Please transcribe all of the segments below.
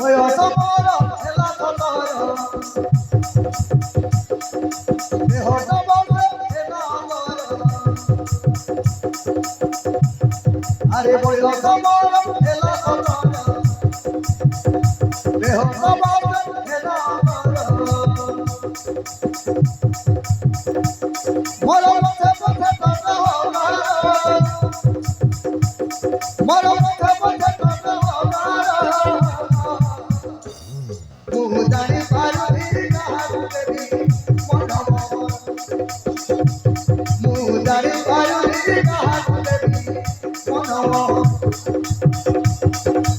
বয়স মোর খেলা খতর দেহটা বলে খেলা আমার আরে বয়স মোর খেলা খতর দেহটা বলে খেলা আমার মোর পথে পথে কথা আমার মোর পথে পথে কথা আমার মুদারি পারুনি কাহারু দেবী মনম মুদারি পারুনি কাহারু দেবী মনম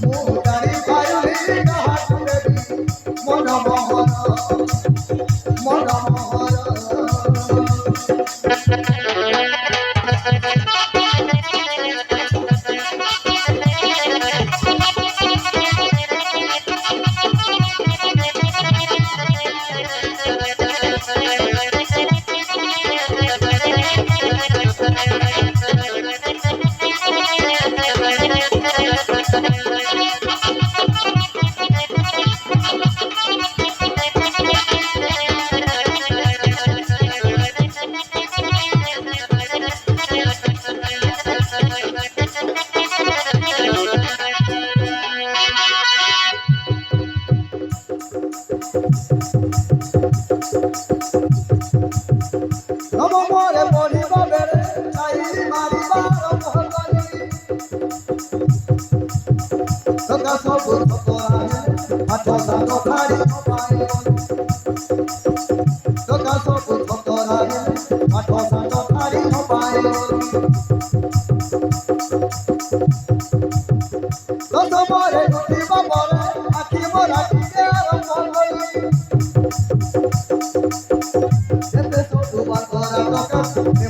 মুদারি পারুনি কাহারু দেবী মনম মনম নম মোরে পড়িব বেড়ে চাই মারিবার ভগনি সদা সবু ভগরানে আঠ সাত খাড়ি পাই সদা সবু ভগরানে আঠ সাত খাড়ি পাই দশ মোরে উঠিব বলে আখি মোরা টিকে মঙ্গলি এতে সবু বাতরা টকা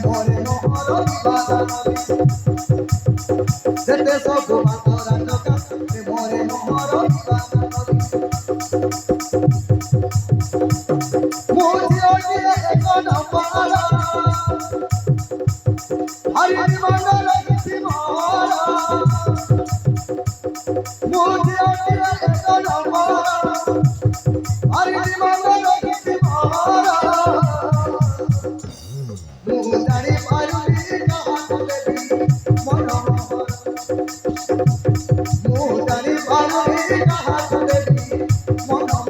মোরে নহর দিবানা এতে সবু বাতরা টকা মোরে নহর দিবানা মুজি ওটিয়ে এক নম্বর হরি মন্ডল গীতি মহারা মুজি ওটিয়ে এক নম্বর হরি মন্ডল গীতি মহারা মুদারি পারুনি কাহারু দেবী মনম মুদারি পারুনি কাহারু দেবী মনম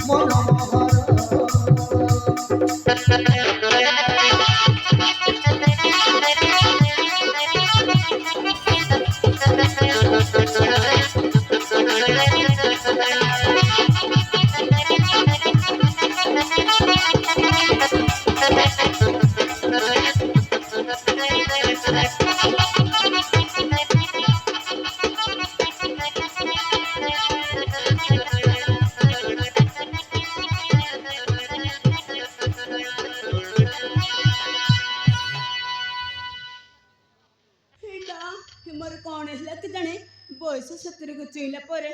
মনম ମୋର କଣ ହେଲା କେଜାଣି ବୟସ 70 କୁ ଛୁଇଁଲା ପରେ